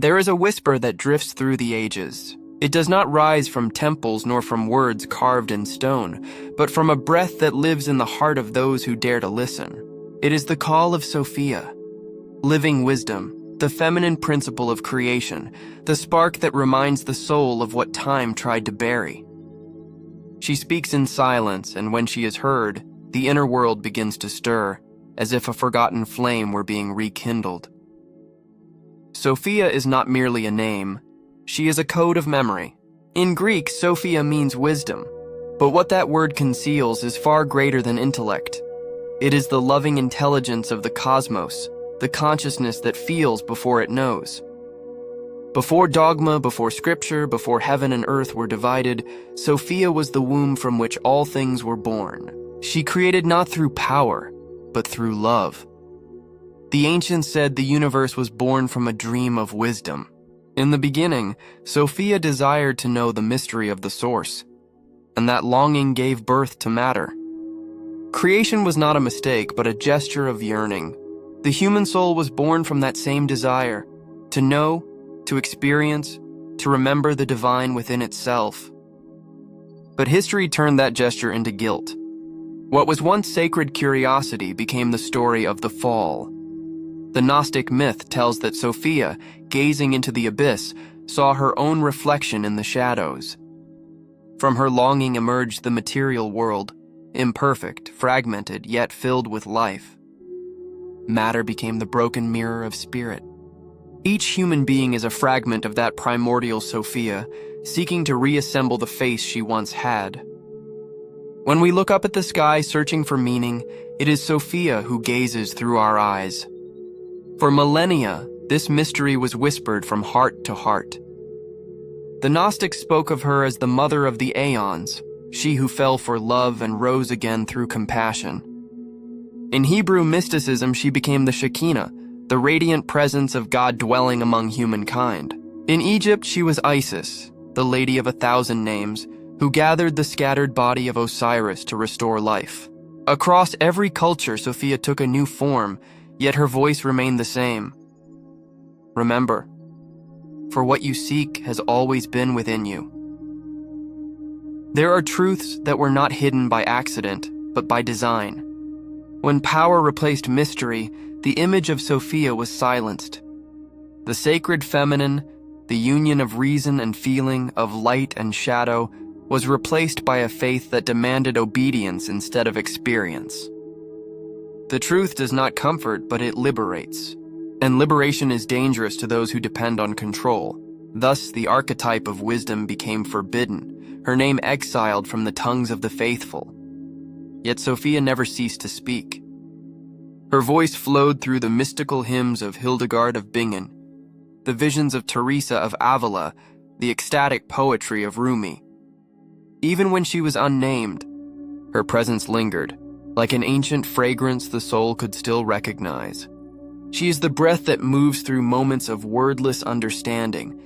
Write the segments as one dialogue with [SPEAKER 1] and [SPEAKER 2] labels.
[SPEAKER 1] There is a whisper that drifts through the ages. It does not rise from temples nor from words carved in stone, but from a breath that lives in the heart of those who dare to listen. It is the call of Sophia, living wisdom, the feminine principle of creation, the spark that reminds the soul of what time tried to bury. She speaks in silence, and when she is heard, the inner world begins to stir, as if a forgotten flame were being rekindled. Sophia is not merely a name, she is a code of memory. In Greek, Sophia means wisdom, but what that word conceals is far greater than intellect. It is the loving intelligence of the cosmos, the consciousness that feels before it knows. Before dogma, before scripture, before heaven and earth were divided, Sophia was the womb from which all things were born. She created not through power, but through love. The ancients said the universe was born from a dream of wisdom. In the beginning, Sophia desired to know the mystery of the source, and that longing gave birth to matter. Creation was not a mistake, but a gesture of yearning. The human soul was born from that same desire, to know, to experience, to remember the divine within itself. But history turned that gesture into guilt. What was once sacred curiosity became the story of the fall. The Gnostic myth tells that Sophia, gazing into the abyss, saw her own reflection in the shadows. From her longing emerged the material world, imperfect, fragmented, yet filled with life. Matter became the broken mirror of spirit. Each human being is a fragment of that primordial Sophia, seeking to reassemble the face she once had. When we look up at the sky searching for meaning, it is Sophia who gazes through our eyes. For millennia, this mystery was whispered from heart to heart. The Gnostics spoke of her as the mother of the aeons, she who fell for love and rose again through compassion. In Hebrew mysticism, she became the Shekinah, the radiant presence of God dwelling among humankind. In Egypt, she was Isis, the Lady of 1,000 Names, who gathered the scattered body of Osiris to restore life. Across every culture, Sophia took a new form, yet her voice remained the same. Remember, for what you seek has always been within you. There are truths that were not hidden by accident, but by design. When power replaced mystery, the image of Sophia was silenced. The sacred feminine, the union of reason and feeling, of light and shadow, was replaced by a faith that demanded obedience instead of experience. The truth does not comfort, but it liberates. And liberation is dangerous to those who depend on control. Thus, the archetype of wisdom became forbidden, her name exiled from the tongues of the faithful. Yet Sophia never ceased to speak. Her voice flowed through the mystical hymns of Hildegard of Bingen, the visions of Teresa of Avila, the ecstatic poetry of Rumi. Even when she was unnamed, her presence lingered, like an ancient fragrance the soul could still recognize. She is the breath that moves through moments of wordless understanding,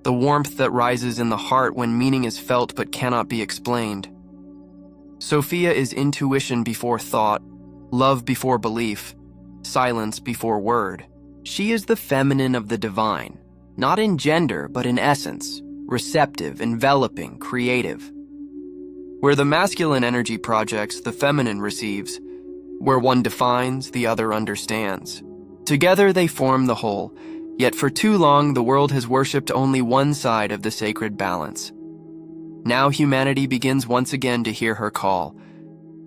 [SPEAKER 1] the warmth that rises in the heart when meaning is felt but cannot be explained. Sophia is intuition before thought, love before belief, silence before word. She is the feminine of the divine, not in gender but in essence, receptive, enveloping, creative. Where the masculine energy projects, the feminine receives. Where one defines, the other understands. Together they form the whole, yet for too long the world has worshipped only one side of the sacred balance. Now humanity begins once again to hear her call.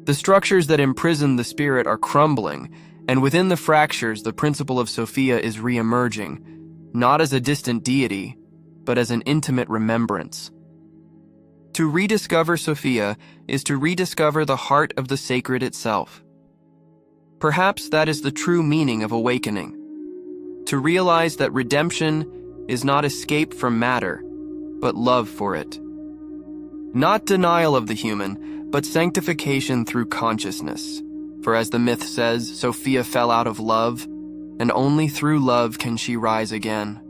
[SPEAKER 1] The structures that imprison the spirit are crumbling, and within the fractures the principle of Sophia is re-emerging, not as a distant deity, but as an intimate remembrance. To rediscover Sophia is to rediscover the heart of the sacred itself. Perhaps that is the true meaning of awakening. To realize that redemption is not escape from matter, but love for it. Not denial of the human, but sanctification through consciousness. For as the myth says, Sophia fell out of love, and only through love can she rise again.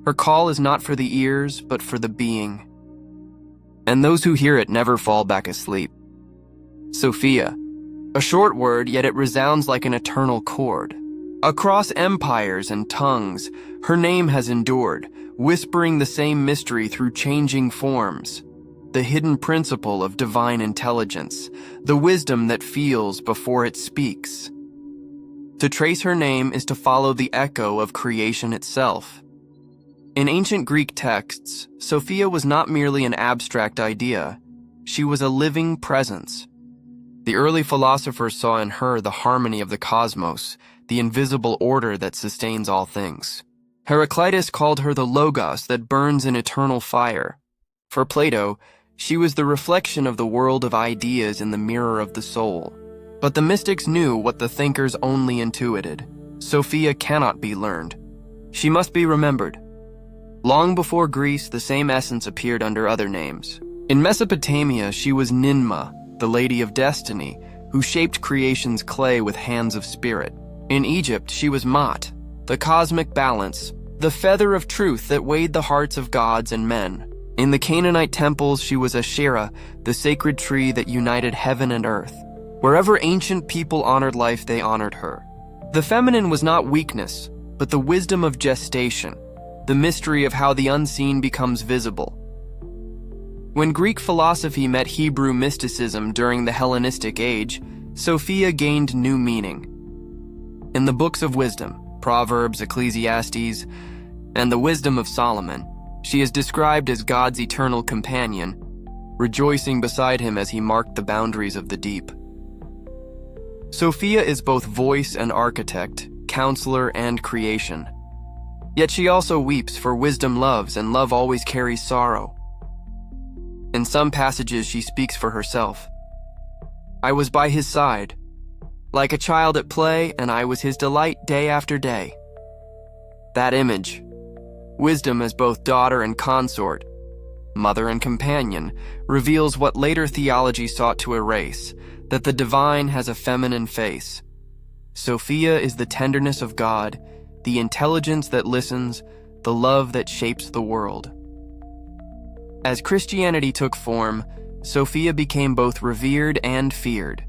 [SPEAKER 1] Her call is not for the ears, but for the being. And those who hear it never fall back asleep. Sophia, a short word, yet it resounds like an eternal chord. Across empires and tongues, Her name has endured, whispering the same mystery through changing forms. The hidden principle of divine intelligence, the wisdom that feels before it speaks. To trace her name is to follow the echo of creation itself. In ancient Greek texts, Sophia was not merely an abstract idea. She was a living presence. The early philosophers saw in her the harmony of the cosmos, the invisible order that sustains all things. Heraclitus called her the logos that burns in eternal fire. For Plato, she was the reflection of the world of ideas in the mirror of the soul. But the mystics knew what the thinkers only intuited. Sophia cannot be learned. She must be remembered. Long before Greece, the same essence appeared under other names. In Mesopotamia, she was Ninmah, the Lady of Destiny, who shaped creation's clay with hands of spirit. In Egypt, she was Maat, the cosmic balance, the feather of truth that weighed the hearts of gods and men. In the Canaanite temples, she was Asherah, the sacred tree that united heaven and earth. Wherever ancient people honored life, they honored her. The feminine was not weakness, but the wisdom of gestation, the mystery of how the unseen becomes visible. When Greek philosophy met Hebrew mysticism during the Hellenistic age, Sophia gained new meaning. In the books of wisdom, Proverbs, Ecclesiastes, and the wisdom of Solomon, she is described as God's eternal companion, rejoicing beside him as he marked the boundaries of the deep. Sophia is both voice and architect, counselor and creation. Yet she also weeps, for wisdom loves, and love always carries sorrow. In some passages she speaks for herself. I was by his side, like a child at play, and I was his delight day after day. That image, wisdom as both daughter and consort, mother and companion, reveals what later theology sought to erase, that the divine has a feminine face. Sophia is the tenderness of God, the intelligence that listens, the love that shapes the world. As Christianity took form, Sophia became both revered and feared.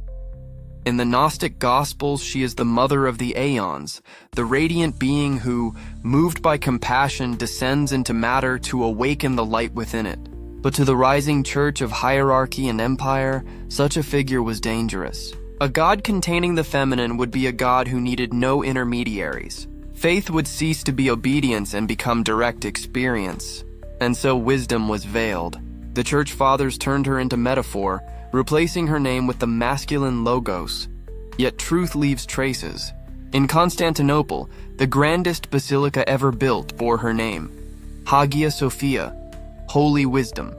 [SPEAKER 1] In the Gnostic Gospels, she is the mother of the aeons, the radiant being who, moved by compassion, descends into matter to awaken the light within it. But to the rising church of hierarchy and empire, such a figure was dangerous. A god containing the feminine would be a god who needed no intermediaries. Faith would cease to be obedience and become direct experience. And so wisdom was veiled. The church fathers turned her into metaphor, replacing her name with the masculine logos. Yet truth leaves traces. In Constantinople, the grandest basilica ever built bore her name, Hagia Sophia, Holy Wisdom.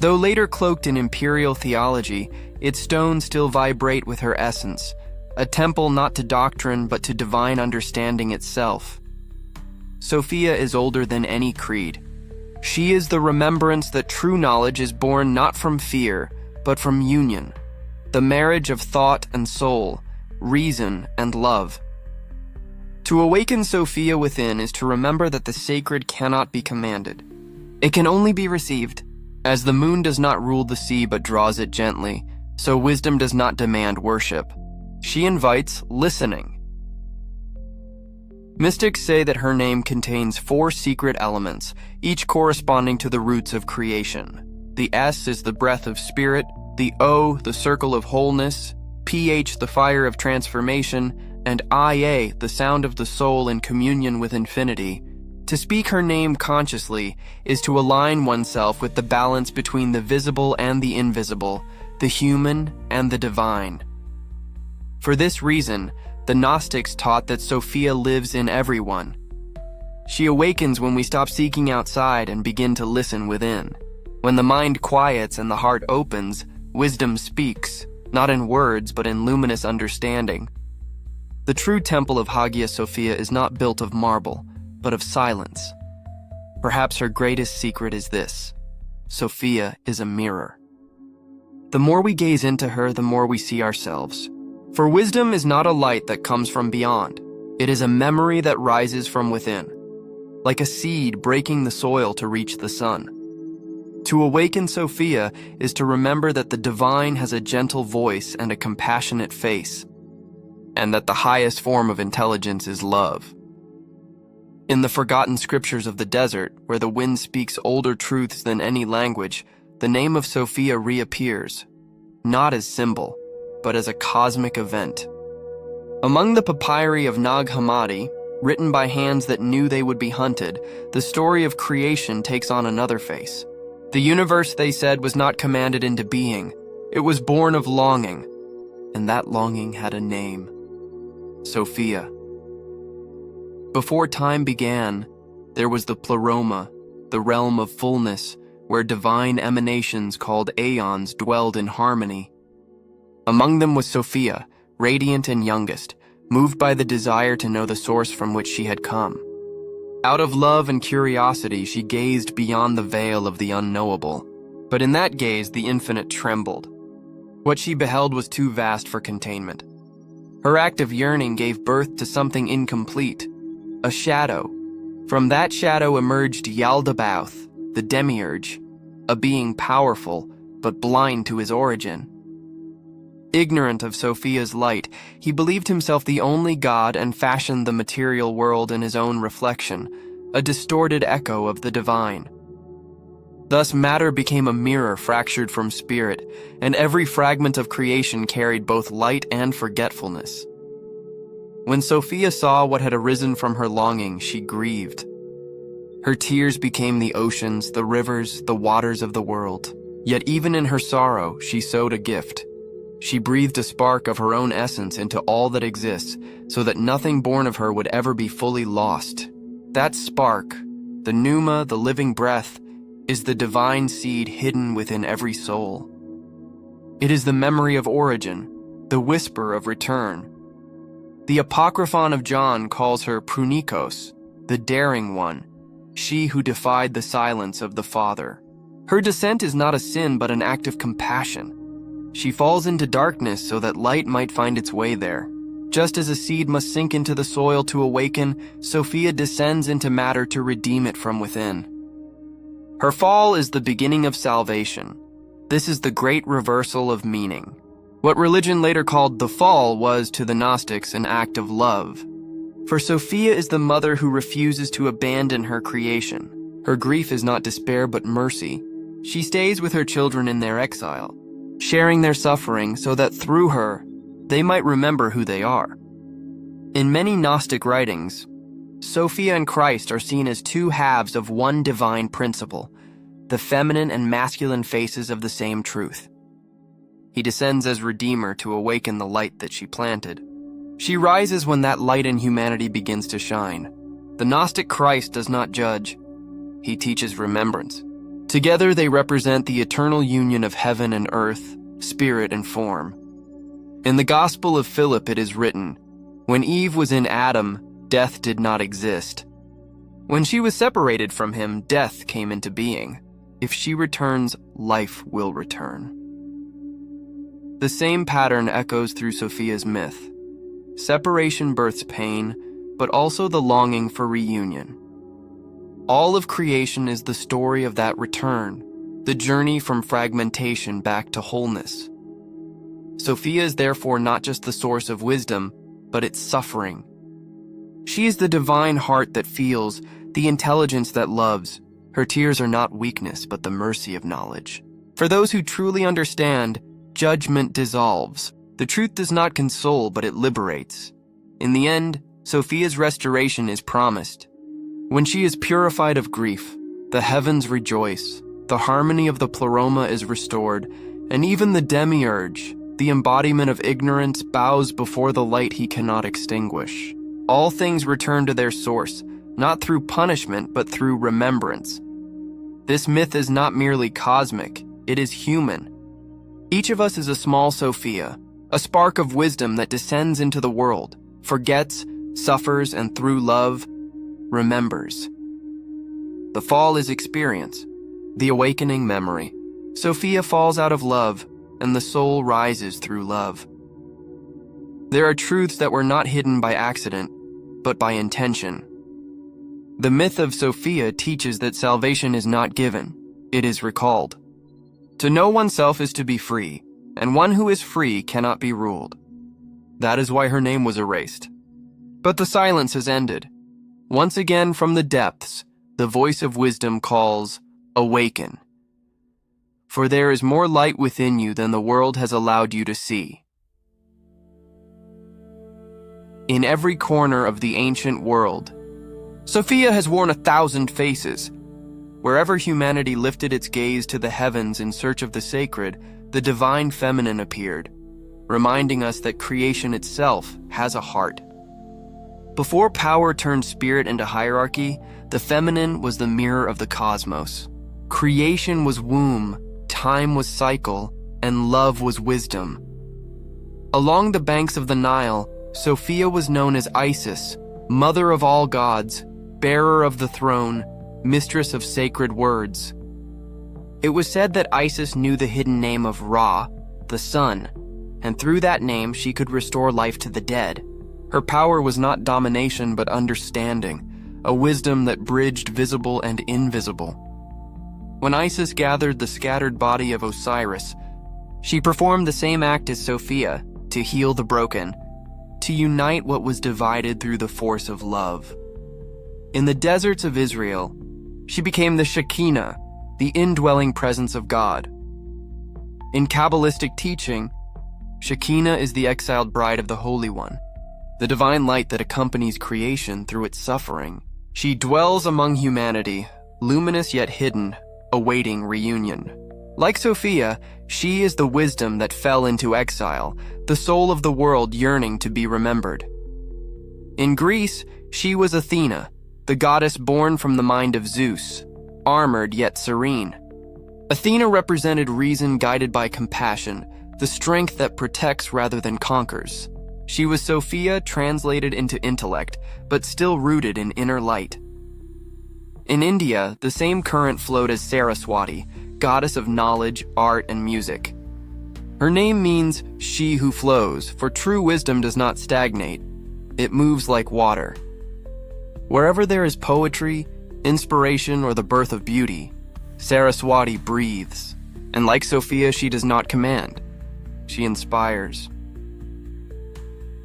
[SPEAKER 1] Though later cloaked in imperial theology, its stones still vibrate with her essence, a temple not to doctrine but to divine understanding itself. Sophia is older than any creed. She is the remembrance that true knowledge is born not from fear, but from union, the marriage of thought and soul, reason and love. To awaken Sophia within is to remember that the sacred cannot be commanded. It can only be received. As the moon does not rule the sea but draws it gently, so wisdom does not demand worship. She invites listening. Mystics say that her name contains 4 secret elements, each corresponding to the roots of creation. The S is the breath of spirit, the O, the circle of wholeness, PH, the fire of transformation, and IA, the sound of the soul in communion with infinity. To speak her name consciously is to align oneself with the balance between the visible and the invisible, the human and the divine. For this reason, the Gnostics taught that Sophia lives in everyone. She awakens when we stop seeking outside and begin to listen within. When the mind quiets and the heart opens, wisdom speaks, not in words but in luminous understanding. The true temple of Hagia Sophia is not built of marble, but of silence. Perhaps her greatest secret is this: Sophia is a mirror. The more we gaze into her, the more we see ourselves. For wisdom is not a light that comes from beyond. It is a memory that rises from within, like a seed breaking the soil to reach the sun. To awaken Sophia is to remember that the divine has a gentle voice and a compassionate face, and that the highest form of intelligence is love. In the forgotten scriptures of the desert, where the wind speaks older truths than any language, the name of Sophia reappears, not as symbol, but as a cosmic event. Among the papyri of Nag Hammadi, written by hands that knew they would be hunted, the story of creation takes on another face. The universe, they said, was not commanded into being. It was born of longing, and that longing had a name: Sophia. Before time began, there was the pleroma, the realm of fullness, where divine emanations called aeons dwelled in harmony. Among them was Sophia, radiant and youngest, moved by the desire to know the source from which she had come. Out of love and curiosity, she gazed beyond the veil of the unknowable. But in that gaze, the infinite trembled. What she beheld was too vast for containment. Her act of yearning gave birth to something incomplete, a shadow. From that shadow emerged Yaldabaoth, the demiurge, a being powerful but blind to his origin. Ignorant of Sophia's light, he believed himself the only god and fashioned the material world in his own reflection, a distorted echo of the divine. Thus matter became a mirror fractured from spirit, and every fragment of creation carried both light and forgetfulness. When Sophia saw what had arisen from her longing, she grieved. Her tears became the oceans, the rivers, the waters of the world. Yet even in her sorrow, she sowed a gift. She breathed a spark of her own essence into all that exists, so that nothing born of her would ever be fully lost. That spark, the pneuma, the living breath, is the divine seed hidden within every soul. It is the memory of origin, the whisper of return. The Apocryphon of John calls her Prunikos, the daring one, she who defied the silence of the Father. Her descent is not a sin but an act of compassion. She falls into darkness so that light might find its way there. Just as a seed must sink into the soil to awaken, Sophia descends into matter to redeem it from within. Her fall is the beginning of salvation. This is the great reversal of meaning. What religion later called the fall was, to the Gnostics, an act of love. For Sophia is the mother who refuses to abandon her creation. Her grief is not despair but mercy. She stays with her children in their exile, sharing their suffering so that through her, they might remember who they are. In many Gnostic writings, Sophia and Christ are seen as two halves of one divine principle, the feminine and masculine faces of the same truth. He descends as Redeemer to awaken the light that she planted. She rises when that light in humanity begins to shine. The Gnostic Christ does not judge. He teaches remembrance. Together they represent the eternal union of heaven and earth, spirit and form. In the Gospel of Philip it is written, "When Eve was in Adam, death did not exist. When she was separated from him, death came into being. If she returns, life will return." The same pattern echoes through Sophia's myth. Separation births pain, but also the longing for reunion. All of creation is the story of that return, the journey from fragmentation back to wholeness. Sophia is therefore not just the source of wisdom, but its suffering. She is the divine heart that feels, the intelligence that loves. Her tears are not weakness, but the mercy of knowledge. For those who truly understand, judgment dissolves. The truth does not console, but it liberates. In the end, Sophia's restoration is promised. When she is purified of grief, the heavens rejoice, the harmony of the pleroma is restored, and even the demiurge, the embodiment of ignorance, bows before the light he cannot extinguish. All things return to their source, not through punishment, but through remembrance. This myth is not merely cosmic, it is human. Each of us is a small Sophia, a spark of wisdom that descends into the world, forgets, suffers, and through love, remembers. The fall is experience, the awakening memory. Sophia falls out of love, and the soul rises through love. There are truths that were not hidden by accident, but by intention. The myth of Sophia teaches that salvation is not given, it is recalled. To know oneself is to be free, and one who is free cannot be ruled. That is why her name was erased. But the silence has ended. Once again from the depths, the voice of wisdom calls, "Awaken. For there is more light within you than the world has allowed you to see." In every corner of the ancient world, Sophia has worn 1,000 faces. Wherever humanity lifted its gaze to the heavens in search of the sacred, the divine feminine appeared, reminding us that creation itself has a heart. Before power turned spirit into hierarchy, the feminine was the mirror of the cosmos. Creation was womb, time was cycle, and love was wisdom. Along the banks of the Nile, Sophia was known as Isis, mother of all gods, bearer of the throne, mistress of sacred words. It was said that Isis knew the hidden name of Ra, the sun, and through that name she could restore life to the dead. Her power was not domination but understanding, a wisdom that bridged visible and invisible. When Isis gathered the scattered body of Osiris, she performed the same act as Sophia, to heal the broken, to unite what was divided through the force of love. In the deserts of Israel, she became the Shekinah, the indwelling presence of God. In Kabbalistic teaching, Shekinah is the exiled bride of the Holy One, the divine light that accompanies creation through its suffering. She dwells among humanity, luminous yet hidden, awaiting reunion. Like Sophia, she is the wisdom that fell into exile, the soul of the world yearning to be remembered. In Greece, she was Athena, the goddess born from the mind of Zeus, armored yet serene. Athena represented reason guided by compassion, the strength that protects rather than conquers. She was Sophia translated into intellect, but still rooted in inner light. In India, the same current flowed as Saraswati, goddess of knowledge, art, and music. Her name means she who flows, for true wisdom does not stagnate. It moves like water. Wherever there is poetry, inspiration, or the birth of beauty, Saraswati breathes. And like Sophia, she does not command. She inspires.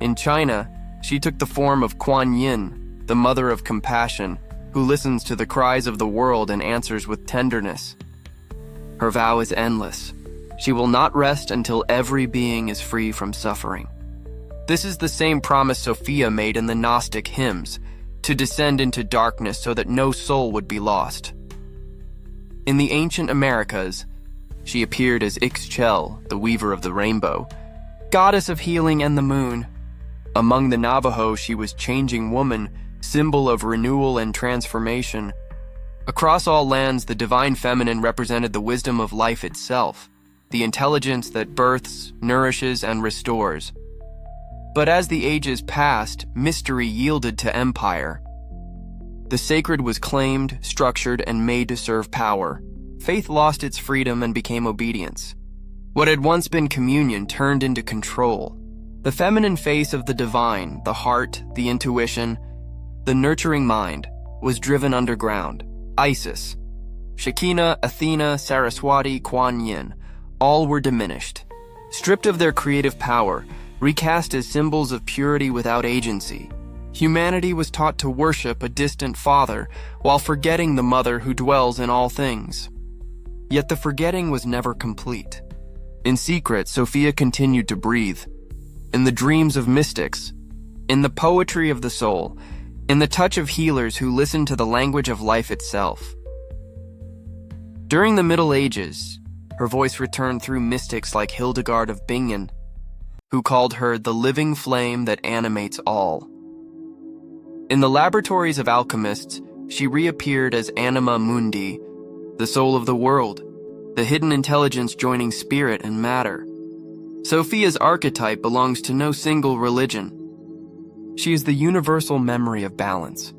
[SPEAKER 1] In China, she took the form of Kuan Yin, the mother of compassion, who listens to the cries of the world and answers with tenderness. Her vow is endless. She will not rest until every being is free from suffering. This is the same promise Sophia made in the Gnostic hymns, to descend into darkness so that no soul would be lost. In the ancient Americas, she appeared as Ixchel, the weaver of the rainbow, goddess of healing and the moon. Among the Navajo, she was changing woman, symbol of renewal and transformation. Across all lands, the divine feminine represented the wisdom of life itself, the intelligence that births, nourishes, and restores. But as the ages passed, mystery yielded to empire. The sacred was claimed, structured, and made to serve power. Faith lost its freedom and became obedience. What had once been communion turned into control. The feminine face of the divine, the heart, the intuition, the nurturing mind, was driven underground. Isis, Shekinah, Athena, Saraswati, Kuan Yin, all were diminished. Stripped of their creative power, recast as symbols of purity without agency, humanity was taught to worship a distant father while forgetting the mother who dwells in all things. Yet the forgetting was never complete. In secret, Sophia continued to breathe. In the dreams of mystics, in the poetry of the soul, in the touch of healers who listened to the language of life itself. During the Middle Ages, her voice returned through mystics like Hildegard of Bingen, who called her the living flame that animates all. In the laboratories of alchemists, she reappeared as Anima Mundi, the soul of the world, the hidden intelligence joining spirit and matter. Sophia's archetype belongs to no single religion. She is the universal memory of balance,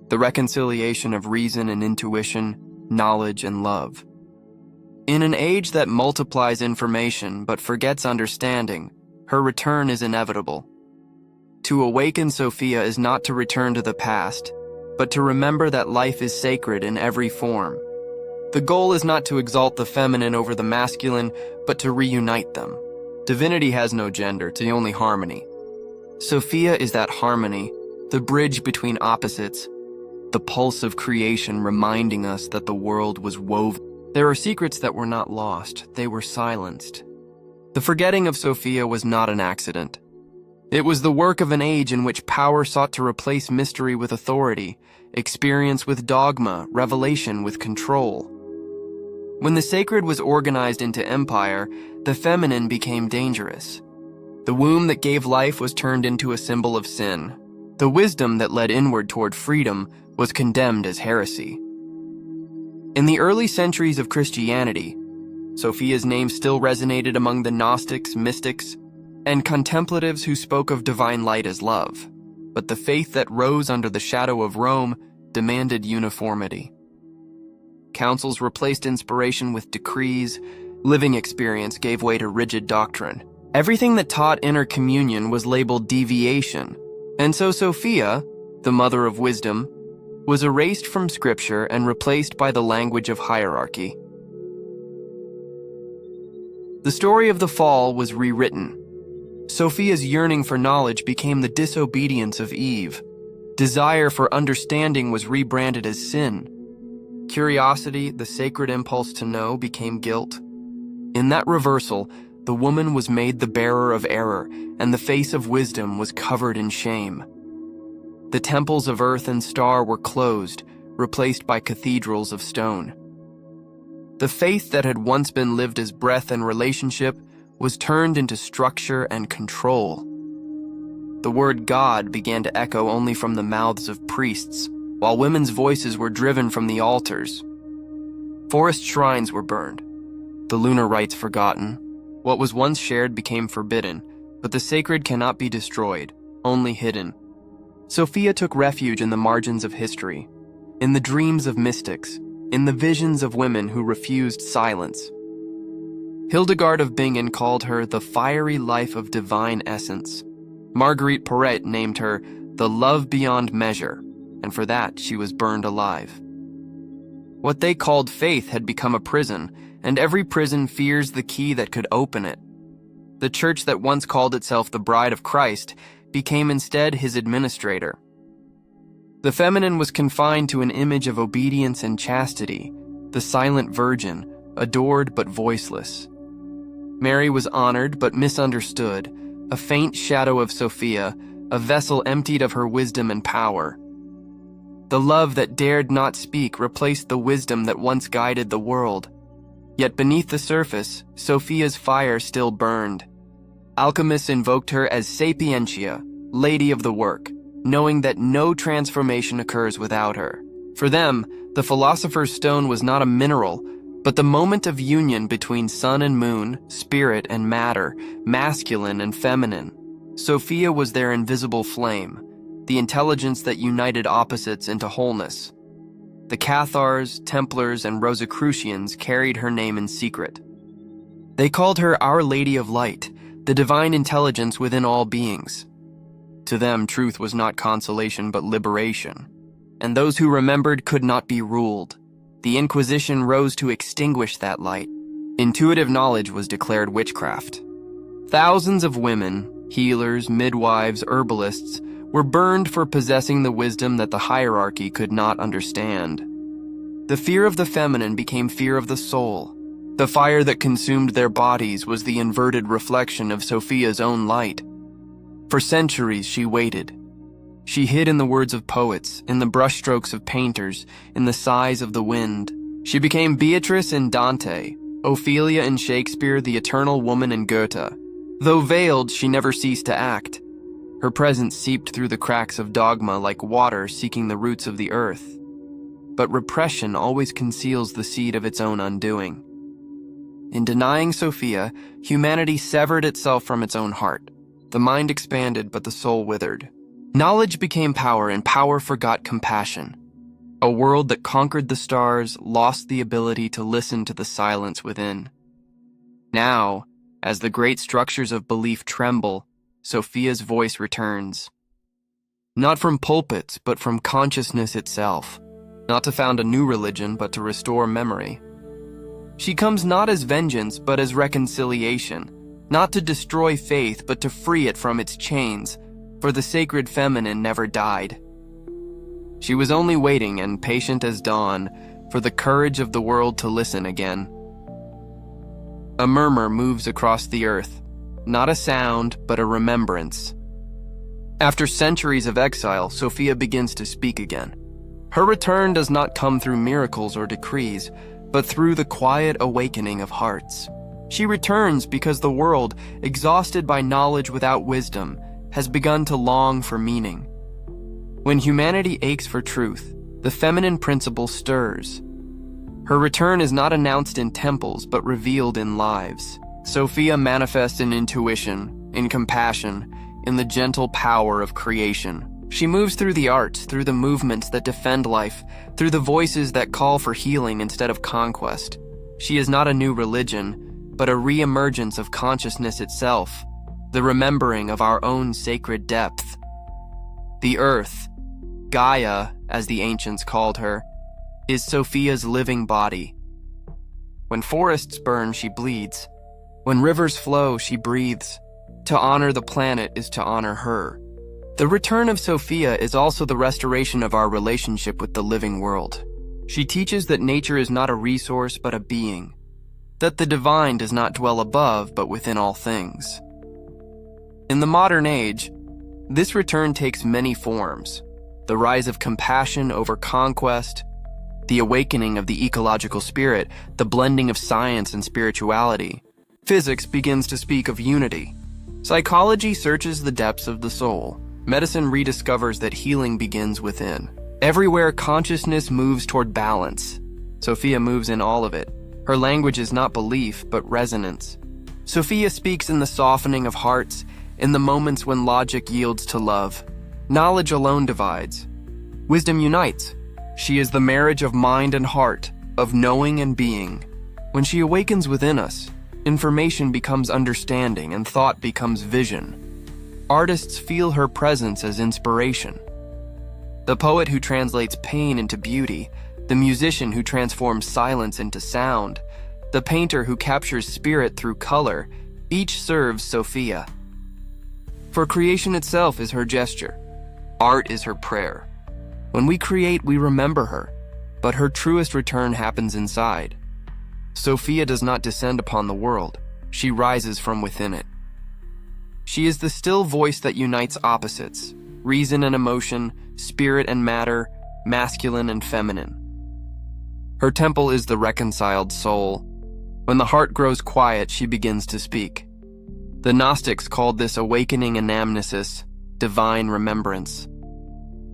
[SPEAKER 1] the reconciliation of reason and intuition, knowledge and love. In an age that multiplies information but forgets understanding, her return is inevitable. To awaken Sophia is not to return to the past, but to remember that life is sacred in every form. The goal is not to exalt the feminine over the masculine, but to reunite them. Divinity has no gender, it's only harmony. Sophia is that harmony, the bridge between opposites, the pulse of creation reminding us that the world was woven. There are secrets that were not lost, they were silenced. The forgetting of Sophia was not an accident. It was the work of an age in which power sought to replace mystery with authority, experience with dogma, revelation with control. When the sacred was organized into empire, the feminine became dangerous. The womb that gave life was turned into a symbol of sin. The wisdom that led inward toward freedom was condemned as heresy. In the early centuries of Christianity, Sophia's name still resonated among the Gnostics, mystics, and contemplatives who spoke of divine light as love. But the faith that rose under the shadow of Rome demanded uniformity. Councils replaced inspiration with decrees, living experience gave way to rigid doctrine. Everything that taught inner communion was labeled deviation, and so Sophia, the mother of wisdom, was erased from scripture and replaced by the language of hierarchy. The story of the fall was rewritten. Sophia's yearning for knowledge became the disobedience of Eve. Desire for understanding was rebranded as sin. Curiosity, the sacred impulse to know, became guilt. In that reversal, the woman was made the bearer of error, and the face of wisdom was covered in shame. The temples of earth and star were closed, replaced by cathedrals of stone. The faith that had once been lived as breath and relationship was turned into structure and control. The word God began to echo only from the mouths of priests, while women's voices were driven from the altars. Forest shrines were burned, the lunar rites forgotten. What was once shared became forbidden, but the sacred cannot be destroyed, only hidden. Sophia took refuge in the margins of history, in the dreams of mystics, in the visions of women who refused silence. Hildegard of Bingen called her the fiery life of divine essence. Marguerite Porete named her the love beyond measure, and for that she was burned alive. What they called faith had become a prison, and every prison fears the key that could open it. The church that once called itself the bride of Christ became instead his administrator. The feminine was confined to an image of obedience and chastity, the silent virgin, adored but voiceless. Mary was honored but misunderstood, a faint shadow of Sophia, a vessel emptied of her wisdom and power. The love that dared not speak replaced the wisdom that once guided the world. Yet beneath the surface, Sophia's fire still burned. Alchemists invoked her as Sapientia, Lady of the Work, knowing that no transformation occurs without her. For them, the philosopher's stone was not a mineral, but the moment of union between sun and moon, spirit and matter, masculine and feminine. Sophia was their invisible flame, the intelligence that united opposites into wholeness. The Cathars, Templars, and Rosicrucians carried her name in secret. They called her Our Lady of Light, the divine intelligence within all beings. To them, truth was not consolation but liberation, and those who remembered could not be ruled. The Inquisition rose to extinguish that light. Intuitive knowledge was declared witchcraft. Thousands of women, healers, midwives, herbalists, were burned for possessing the wisdom that the hierarchy could not understand. The fear of the feminine became fear of the soul. The fire that consumed their bodies was the inverted reflection of Sophia's own light. For centuries she waited. She hid in the words of poets, in the brushstrokes of painters, in the sighs of the wind. She became Beatrice in Dante, Ophelia in Shakespeare, the eternal woman in Goethe. Though veiled, she never ceased to act. Her presence seeped through the cracks of dogma like water seeking the roots of the earth. But repression always conceals the seed of its own undoing. In denying Sophia, humanity severed itself from its own heart. The mind expanded, but the soul withered. Knowledge became power, and power forgot compassion. A world that conquered the stars lost the ability to listen to the silence within. Now, as the great structures of belief tremble, Sophia's voice returns. Not from pulpits, but from consciousness itself. Not to found a new religion, but to restore memory. She comes not as vengeance, but as reconciliation. Not to destroy faith, but to free it from its chains. For the sacred feminine never died. She was only waiting, and patient as dawn, for the courage of the world to listen again. A murmur moves across the earth, not a sound, but a remembrance. After centuries of exile, Sophia begins to speak again. Her return does not come through miracles or decrees, but through the quiet awakening of hearts. She returns because the world, exhausted by knowledge without wisdom, has begun to long for meaning. When humanity aches for truth, the feminine principle stirs. Her return is not announced in temples, but revealed in lives. Sophia manifests in intuition, in compassion, in the gentle power of creation. She moves through the arts, through the movements that defend life, through the voices that call for healing instead of conquest. She is not a new religion, but a re-emergence of consciousness itself, the remembering of our own sacred depth. The earth, Gaia, as the ancients called her, is Sophia's living body. When forests burn, she bleeds. When rivers flow, she breathes. To honor the planet is to honor her. The return of Sophia is also the restoration of our relationship with the living world. She teaches that nature is not a resource but a being, that the divine does not dwell above but within all things. In the modern age, this return takes many forms: the rise of compassion over conquest, the awakening of the ecological spirit, the blending of science and spirituality. Physics begins to speak of unity. Psychology searches the depths of the soul. Medicine rediscovers that healing begins within. Everywhere consciousness moves toward balance, Sophia moves in all of it. Her language is not belief, but resonance. Sophia speaks in the softening of hearts, in the moments when logic yields to love. Knowledge alone divides. Wisdom unites. She is the marriage of mind and heart, of knowing and being. When she awakens within us, information becomes understanding and thought becomes vision. Artists feel her presence as inspiration. The poet who translates pain into beauty, the musician who transforms silence into sound, the painter who captures spirit through color, each serves Sophia. For creation itself is her gesture. Art is her prayer. When we create, we remember her, but her truest return happens inside. Sophia does not descend upon the world. She rises from within it. She is the still voice that unites opposites: reason and emotion, spirit and matter, masculine and feminine. Her temple is the reconciled soul. When the heart grows quiet, she begins to speak. The Gnostics called this awakening anamnesis, divine remembrance.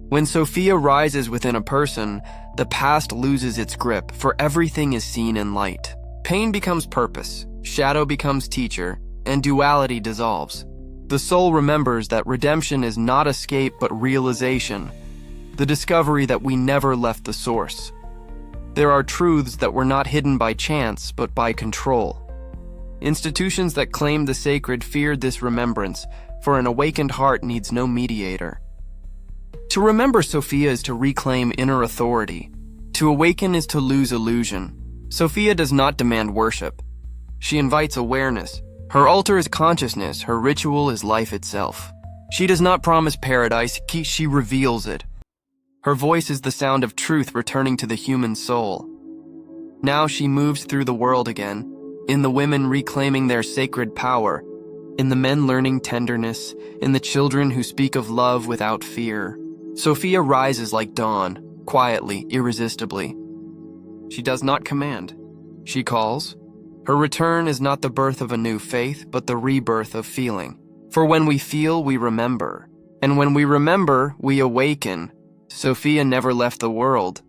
[SPEAKER 1] When Sophia rises within a person, the past loses its grip, for everything is seen in light. Pain becomes purpose, shadow becomes teacher, and duality dissolves. The soul remembers that redemption is not escape but realization, the discovery that we never left the source. There are truths that were not hidden by chance but by control. Institutions that claimed the sacred feared this remembrance, for an awakened heart needs no mediator. To remember Sophia is to reclaim inner authority. To awaken is to lose illusion. Sophia does not demand worship. She invites awareness. Her altar is consciousness, her ritual is life itself. She does not promise paradise, she reveals it. Her voice is the sound of truth returning to the human soul. Now she moves through the world again, in the women reclaiming their sacred power, in the men learning tenderness, in the children who speak of love without fear. Sophia rises like dawn, quietly, irresistibly. She does not command. She calls. Her return is not the birth of a new faith, but the rebirth of feeling. For when we feel, we remember. And when we remember, we awaken. Sophia never left the world.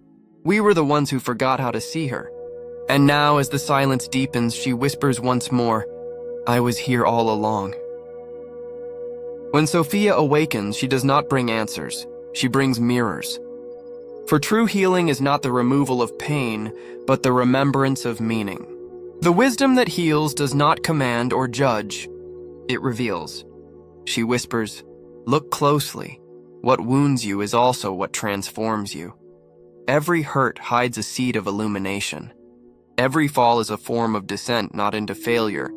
[SPEAKER 1] We were the ones who forgot how to see her. And now, as the silence deepens, she whispers once more, "I was here all along." When Sophia awakens, she does not bring answers. She brings mirrors. For true healing is not the removal of pain, but the remembrance of meaning. The wisdom that heals does not command or judge. It reveals. She whispers, "Look closely. What wounds you is also what transforms you." Every hurt hides a seed of illumination. Every fall is a form of descent not into failure,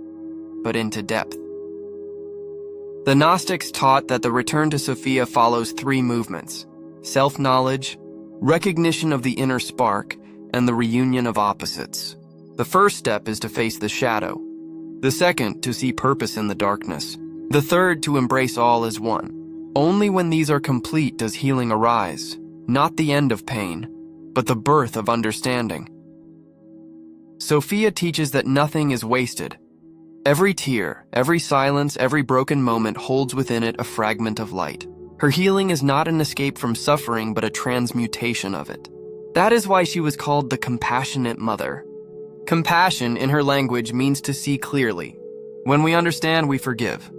[SPEAKER 1] but into depth. The Gnostics taught that the return to Sophia follows three movements: self-knowledge, recognition of the inner spark, and the reunion of opposites. The first step is to face the shadow. The second, to see purpose in the darkness. The third, to embrace all as one. Only when these are complete does healing arise, not the end of pain, but the birth of understanding. Sophia teaches that nothing is wasted. Every tear, every silence, every broken moment holds within it a fragment of light. Her healing is not an escape from suffering, but a transmutation of it. That is why she was called the Compassionate Mother. Compassion, in her language, means to see clearly. When we understand, we forgive.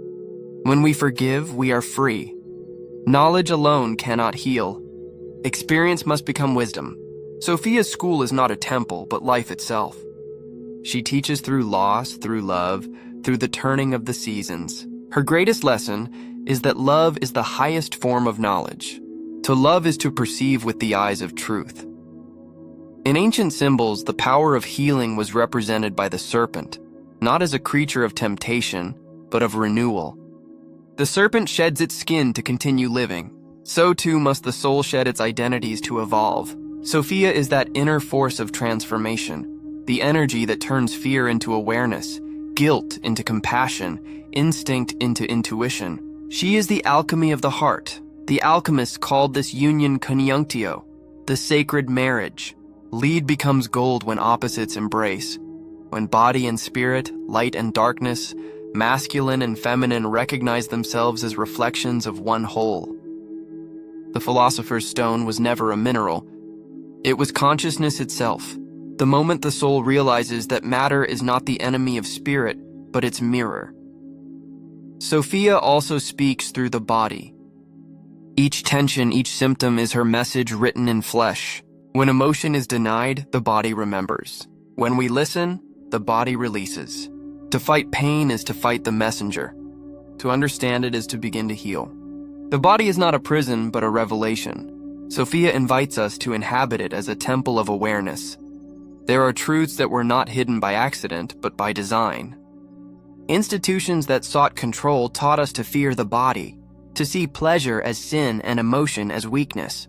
[SPEAKER 1] When we forgive, we are free. Knowledge alone cannot heal. Experience must become wisdom. Sophia's school is not a temple, but life itself. She teaches through loss, through love, through the turning of the seasons. Her greatest lesson is that love is the highest form of knowledge. To love is to perceive with the eyes of truth. In ancient symbols, the power of healing was represented by the serpent, not as a creature of temptation, but of renewal. The serpent sheds its skin to continue living. So too must the soul shed its identities to evolve. Sophia is that inner force of transformation, the energy that turns fear into awareness, guilt into compassion, instinct into intuition. She is the alchemy of the heart. The alchemists called this union conjunctio, the sacred marriage. Lead becomes gold when opposites embrace. When body and spirit, light and darkness, masculine and feminine recognize themselves as reflections of one whole. The philosopher's stone was never a mineral. It was consciousness itself. The moment the soul realizes that matter is not the enemy of spirit, but its mirror. Sophia also speaks through the body. Each tension, each symptom is her message written in flesh. When emotion is denied, the body remembers. When we listen, the body releases. To fight pain is to fight the messenger. To understand it is to begin to heal. The body is not a prison, but a revelation. Sophia invites us to inhabit it as a temple of awareness. There are truths that were not hidden by accident, but by design. Institutions that sought control taught us to fear the body, to see pleasure as sin and emotion as weakness.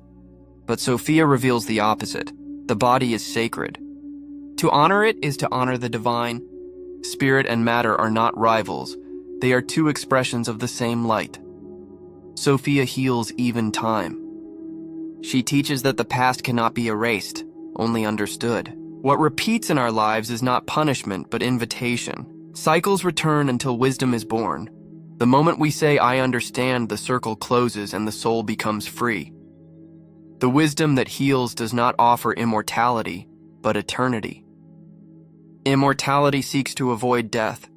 [SPEAKER 1] But Sophia reveals the opposite. The body is sacred. To honor it is to honor the divine. Spirit and matter are not rivals. They are two expressions of the same light. Sophia heals even time. She teaches that the past cannot be erased, only understood. What repeats in our lives is not punishment, but invitation. Cycles return until wisdom is born. The moment we say, "I understand," the circle closes and the soul becomes free. The wisdom that heals does not offer immortality, but eternity. Immortality seeks to avoid death.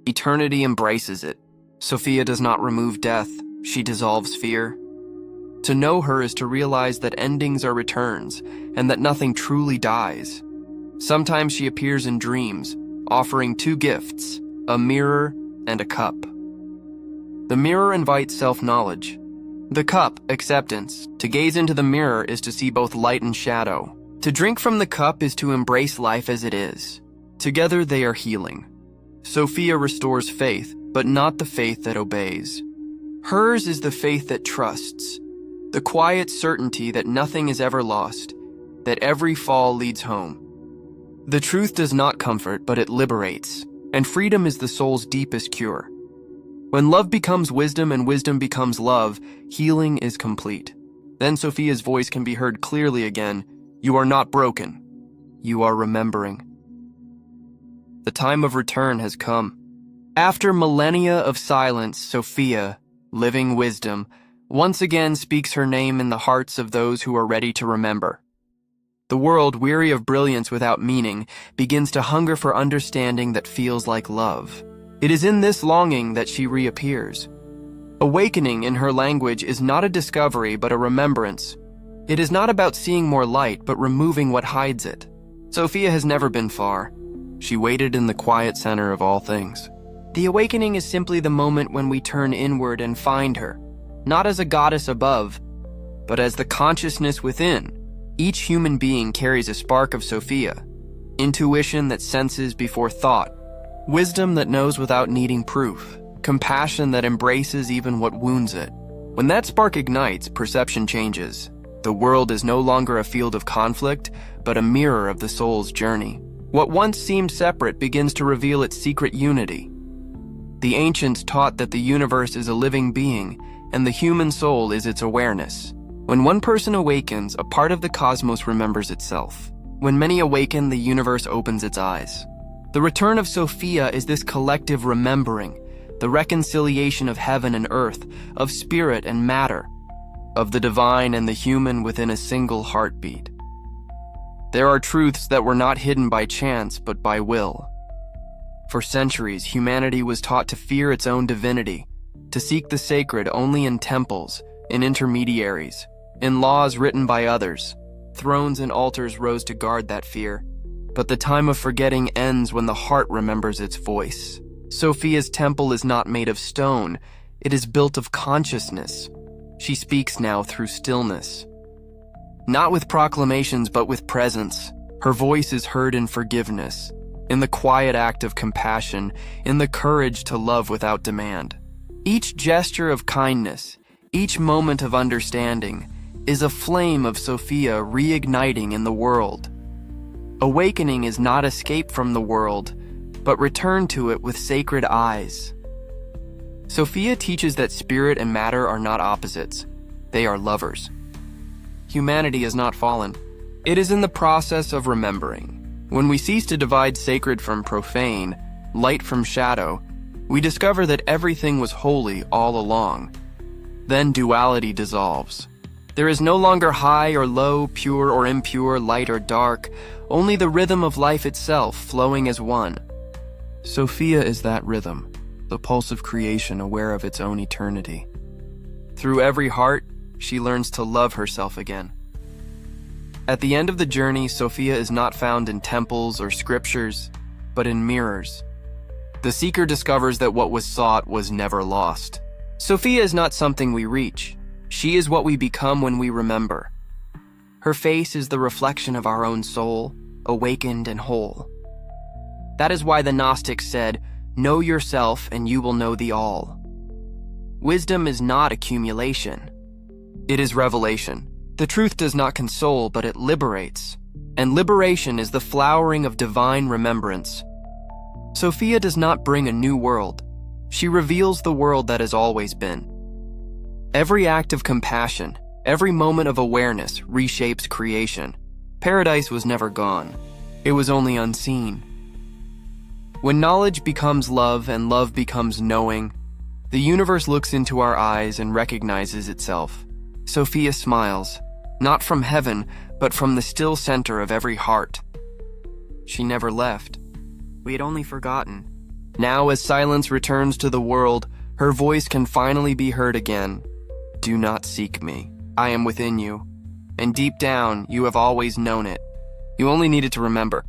[SPEAKER 1] Eternity embraces it. Sophia does not remove death, she dissolves fear. To know her is to realize that endings are returns, and that nothing truly dies. Sometimes she appears in dreams, offering two gifts, a mirror and a cup. The mirror invites self-knowledge. The cup, acceptance. To gaze into the mirror is to see both light and shadow. To drink from the cup is to embrace life as it is. Together they are healing. Sophia restores faith, but not the faith that obeys. Hers is the faith that trusts, the quiet certainty that nothing is ever lost, that every fall leads home. The truth does not comfort, but it liberates, and freedom is the soul's deepest cure. When love becomes wisdom and wisdom becomes love, healing is complete. Then Sophia's voice can be heard clearly again. You are not broken. You are remembering. The time of return has come. After millennia of silence, Sophia, living wisdom, once again speaks her name in the hearts of those who are ready to remember. The world, weary of brilliance without meaning, begins to hunger for understanding that feels like love. It is in this longing that she reappears. Awakening in her language is not a discovery but a remembrance. It is not about seeing more light but removing what hides it. Sophia has never been far. She waited in the quiet center of all things. The awakening is simply the moment when we turn inward and find her, not as a goddess above, but as the consciousness within. Each human being carries a spark of Sophia, intuition that senses before thought, wisdom that knows without needing proof, compassion that embraces even what wounds it. When that spark ignites, perception changes. The world is no longer a field of conflict, but a mirror of the soul's journey. What once seemed separate begins to reveal its secret unity. The ancients taught that the universe is a living being, and the human soul is its awareness. When one person awakens, a part of the cosmos remembers itself. When many awaken, the universe opens its eyes. The return of Sophia is this collective remembering, the reconciliation of heaven and earth, of spirit and matter, of the divine and the human within a single heartbeat. There are truths that were not hidden by chance, but by will. For centuries, humanity was taught to fear its own divinity, to seek the sacred only in temples, in intermediaries, in laws written by others. Thrones and altars rose to guard that fear. But the time of forgetting ends when the heart remembers its voice. Sophia's temple is not made of stone, it is built of consciousness. She speaks now through stillness. Not with proclamations, but with presence. Her voice is heard in forgiveness, in the quiet act of compassion, in the courage to love without demand. Each gesture of kindness, each moment of understanding, is a flame of Sophia reigniting in the world. Awakening is not escape from the world, but return to it with sacred eyes. Sophia teaches that spirit and matter are not opposites, they are lovers. Humanity has not fallen. It is in the process of remembering. When we cease to divide sacred from profane, light from shadow, we discover that everything was holy all along. Then duality dissolves. There is no longer high or low, pure or impure, light or dark, only the rhythm of life itself flowing as one. Sophia is that rhythm, the pulse of creation aware of its own eternity. Through every heart, she learns to love herself again. At the end of the journey, Sophia is not found in temples or scriptures, but in mirrors. The seeker discovers that what was sought was never lost. Sophia is not something we reach. She is what we become when we remember. Her face is the reflection of our own soul, awakened and whole. That is why the Gnostics said, "Know yourself and you will know the all." Wisdom is not accumulation. It is revelation. The truth does not console, but it liberates. And liberation is the flowering of divine remembrance. Sophia does not bring a new world. She reveals the world that has always been. Every act of compassion, every moment of awareness reshapes creation. Paradise was never gone. It was only unseen. When knowledge becomes love and love becomes knowing, the universe looks into our eyes and recognizes itself. Sophia smiles, not from heaven, but from the still center of every heart. She never left. We had only forgotten. Now, as silence returns to the world, her voice can finally be heard again. Do not seek me. I am within you. And deep down, you have always known it. You only needed to remember.